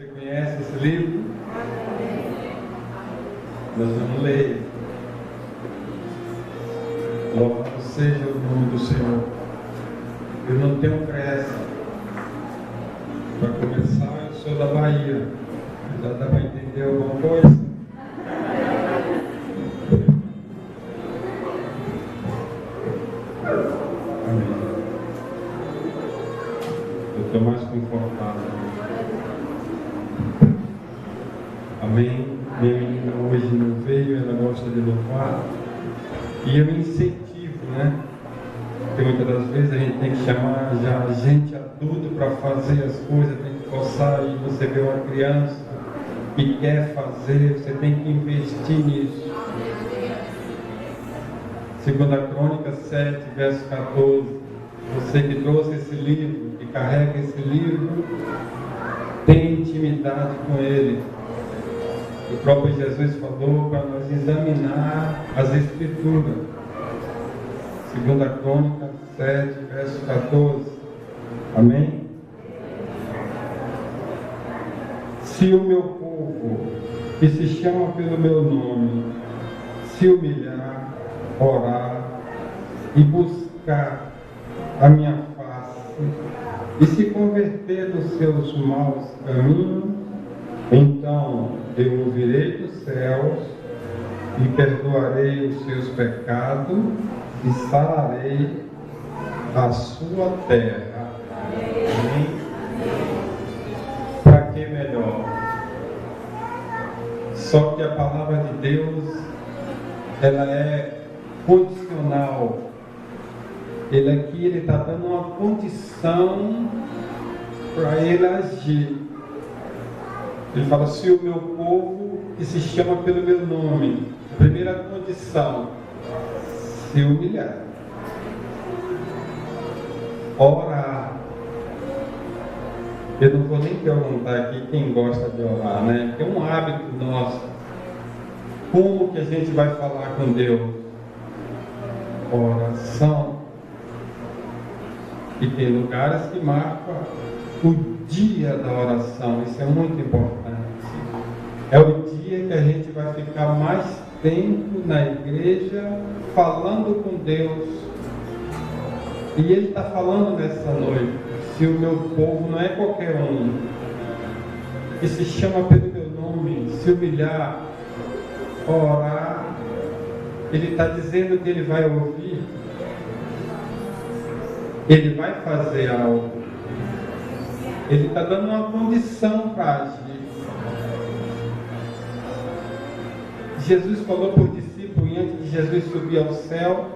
Você conhece esse livro? Nós vamos ler. Louvado seja o nome do Senhor. Eu não tenho pressa. Para começar, eu sou da Bahia. Já dá para entender alguma coisa? Amém. Eu estou mais confortável. Amém. Minha menina hoje não veio, ela gosta de louvar. E eu incentivo, né? Porque muitas das vezes a gente tem que chamar já gente adulta para fazer as coisas, tem que forçar, e você vê uma criança que quer fazer, você tem que investir nisso. 2 Crônicas 7, verso 14. Você que trouxe esse livro, que carrega esse livro, tem intimidade com ele. O próprio Jesus falou para nós examinar as Escrituras. 2 Crônicas 7, verso 14. Amém? Se o meu povo, que se chama pelo meu nome, se humilhar, orar e buscar a minha face e se converter dos seus maus caminhos, então eu ouvirei dos céus e perdoarei os seus pecados e sararei a sua terra. Amém? Para que melhor? Só que a palavra de Deus, ela é condicional. Ele está dando uma condição para ele agir. Ele fala: se o meu povo, que se chama pelo meu nome, primeira condição, se humilhar, orar. Eu não vou nem perguntar aqui quem gosta de orar, né? Porque é um hábito nosso. Como que a gente vai falar com Deus? Oração. E tem lugares que marcam o dia da oração. Isso é muito importante. É o dia que a gente vai ficar mais tempo na igreja falando com Deus. E Ele está falando nessa noite: se o meu povo, não é qualquer um, que se chama pelo meu nome, se humilhar, orar, Ele está dizendo que Ele vai ouvir, Ele vai fazer algo, Ele está dando uma condição para agir. Jesus falou para o discípulo, antes de Jesus subir ao céu: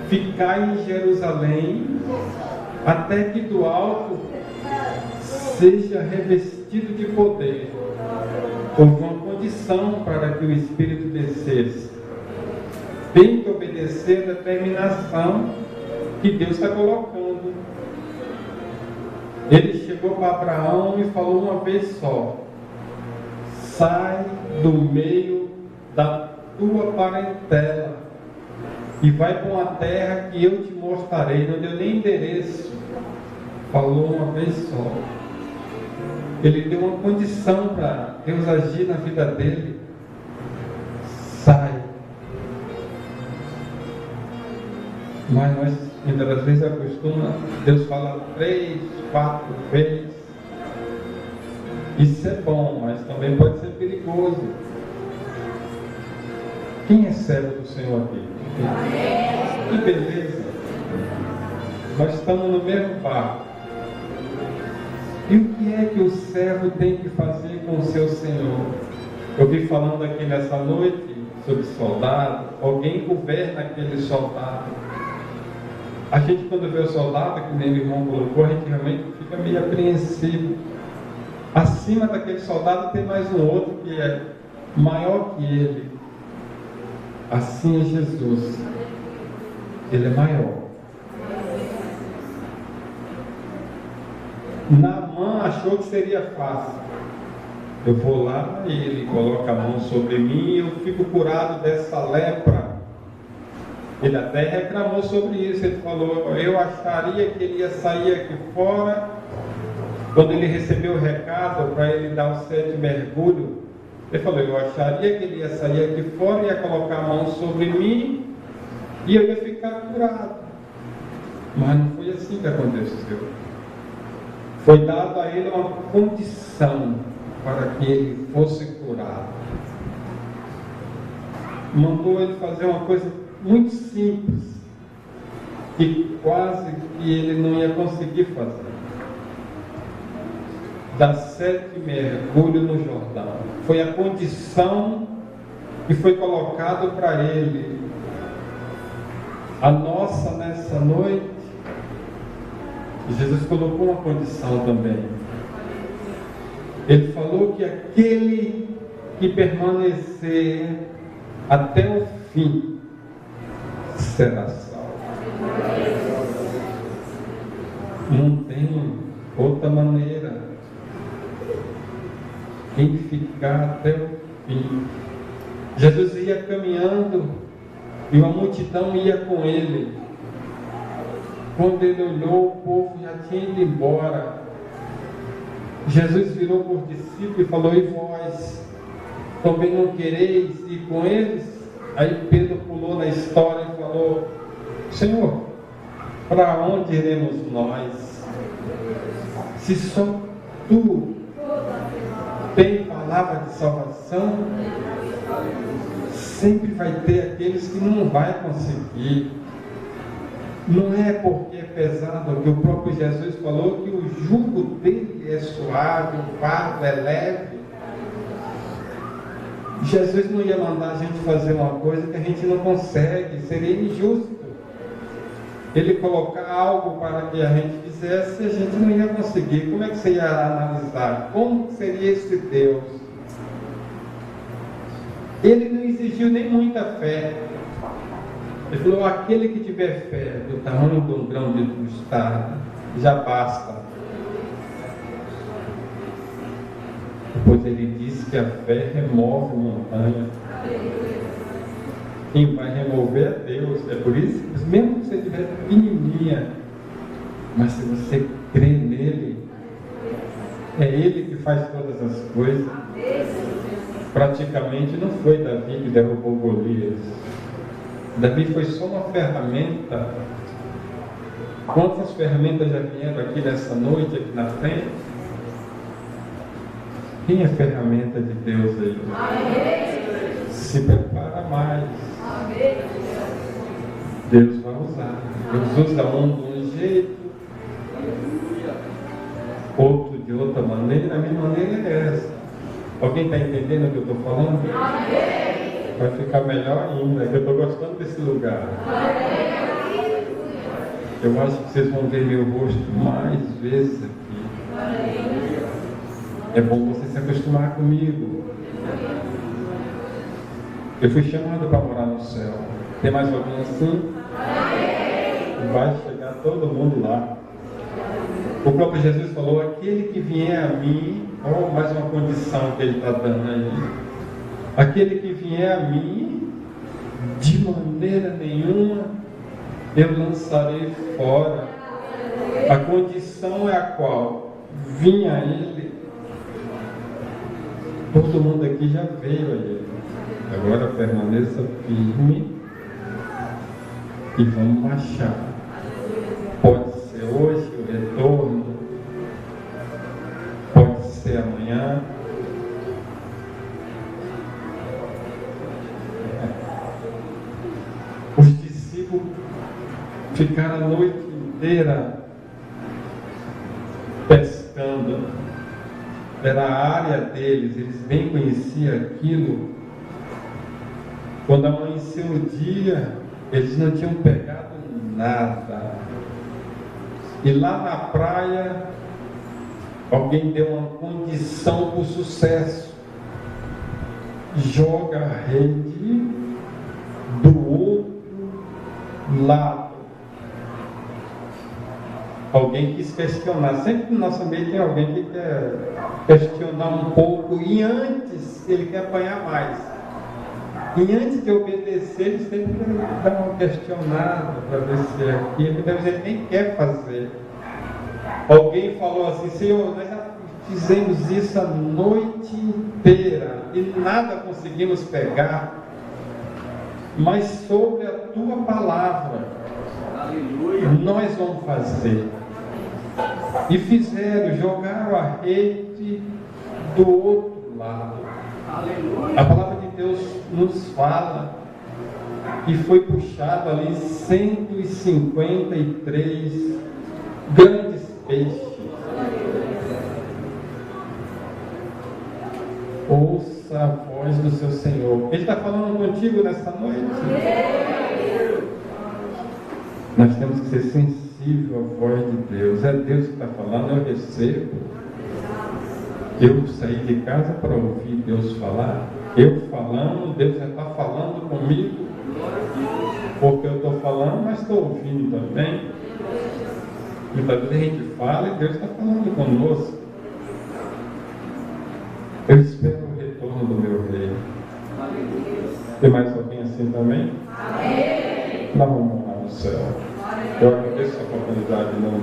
ficai em Jerusalém, até que do alto seja revestido de poder. Houve uma condição para que o Espírito descesse. Tem que obedecer a determinação que Deus está colocando. Ele chegou para Abraão e falou uma vez só: sai do meio da tua parentela e vai para uma terra que eu te mostrarei. Não deu nem endereço, falou uma vez só. Ele deu uma condição para Deus agir na vida dele: sai. Mas nós, muitas vezes, acostuma, Deus fala 3, 4 vezes. Isso é bom, mas também pode ser perigoso. Quem é servo do Senhor aqui? Que beleza! Nós estamos no mesmo barco. E o que é que o servo tem que fazer com o seu Senhor? Eu vi falando aqui nessa noite sobre soldado. Alguém governa aquele soldado. A gente, quando vê o soldado, que nem o irmão colocou, a gente realmente fica meio apreensivo. Acima daquele soldado tem mais um outro que é maior que ele. Assim é Jesus. Ele é maior. Naamã achou que seria fácil. Eu vou lá, ele coloca a mão sobre mim e eu fico curado dessa lepra. Ele até reclamou sobre isso. Ele falou: eu acharia que ele ia sair aqui fora Quando ele recebeu o recado para ele dar o 7º mergulho, ele falou, eu acharia que ele ia sair aqui fora, ia colocar a mão sobre mim e eu ia ficar curado. Mas não foi assim que aconteceu. Foi dado a ele uma condição para que ele fosse curado. Mandou ele fazer uma coisa muito simples, que quase que ele não ia conseguir fazer. Dar 7 mergulhos no Jordão. Foi a condição que foi colocado para ele. A nossa nessa noite, Jesus colocou uma condição também. Ele falou que aquele que permanecer até o fim será salvo. Não tem outra maneira. Tem que ficar até o fim. Jesus ia caminhando e uma multidão ia com ele. Quando ele olhou, o povo já tinha ido embora. Jesus virou para os discípulos e falou, e vós, também não quereis ir com eles? Aí Pedro pulou na história e falou, Senhor, para onde iremos nós? Se só tu tem palavra de salvação, sempre vai ter aqueles que não vai conseguir. Não é porque é pesado, que o próprio Jesus falou que o jugo dele é suave, o fardo é leve. Jesus não ia mandar a gente fazer uma coisa que a gente não consegue, seria injusto. Ele colocar algo para que a gente fizesse, a gente não ia conseguir. Como é que você ia analisar? Como seria esse Deus? Ele não exigiu nem muita fé. Ele falou, aquele que tiver fé do tamanho de um grão de mostarda, já basta. Depois ele disse que a fé remove montanha. Quem vai remover é Deus. É por isso que, mesmo que você estiver pequenininha, mas se você crê nele, é ele que faz todas as coisas. Praticamente não foi Davi que derrubou Golias. Davi foi só uma ferramenta. Quantas ferramentas já vieram aqui nessa noite, aqui na frente? Quem é ferramenta de Deus aí? Se prepara mais. Deus vai usar. Deus usa um de um jeito, outro de outra maneira. A minha maneira é essa. Alguém está entendendo o que eu estou falando? Vai ficar melhor ainda, que eu estou gostando desse lugar. Eu acho que vocês vão ver meu rosto mais vezes aqui. É bom você se acostumar comigo. Eu fui chamado para morar no céu. Tem mais alguém assim? Vai chegar todo mundo lá. O próprio Jesus falou, aquele que vier a mim, mais uma condição que ele está dando aí. Aquele que vier a mim, de maneira nenhuma eu lançarei fora. A condição é a qual vinha a ele. Todo mundo aqui já veio a ele. Agora permaneça firme e vamos marchar. Pode ser hoje o retorno, pode ser amanhã. Os discípulos ficaram a noite inteira pescando. Era a área deles, eles bem conheciam aquilo. Quando amanheceu o dia, eles não tinham pegado nada. E lá na praia, alguém deu uma condição para o sucesso. Joga a rede do outro lado. Alguém quis questionar. Sempre no nosso meio tem alguém que quer questionar um pouco. E antes, ele quer apanhar mais. E antes de obedecer, ele sempre dá uma questionada para ver se é aquilo. Talvez ele nem quer fazer. Alguém falou assim: Senhor, nós já fizemos isso a noite inteira e nada conseguimos pegar, mas sobre a tua palavra, aleluia, nós vamos fazer. E fizeram, jogaram a rede do outro lado. Aleluia. A palavra de Deus nos fala que foi puxado ali 153 grandes peixes. Ouça a voz do seu Senhor. Ele está falando contigo nessa noite. Nós temos que ser sensíveis à voz de Deus. É Deus que está falando, eu recebo. Eu saí de casa para ouvir Deus falar. Eu falando, Deus já está falando comigo. Porque eu estou falando, mas estou ouvindo também. Muitas vezes a gente fala e Deus está falando conosco. Eu espero o retorno do meu rei. Tem mais alguém assim também? Amém. Nós vamos lá no céu. Eu agradeço a oportunidade de nós.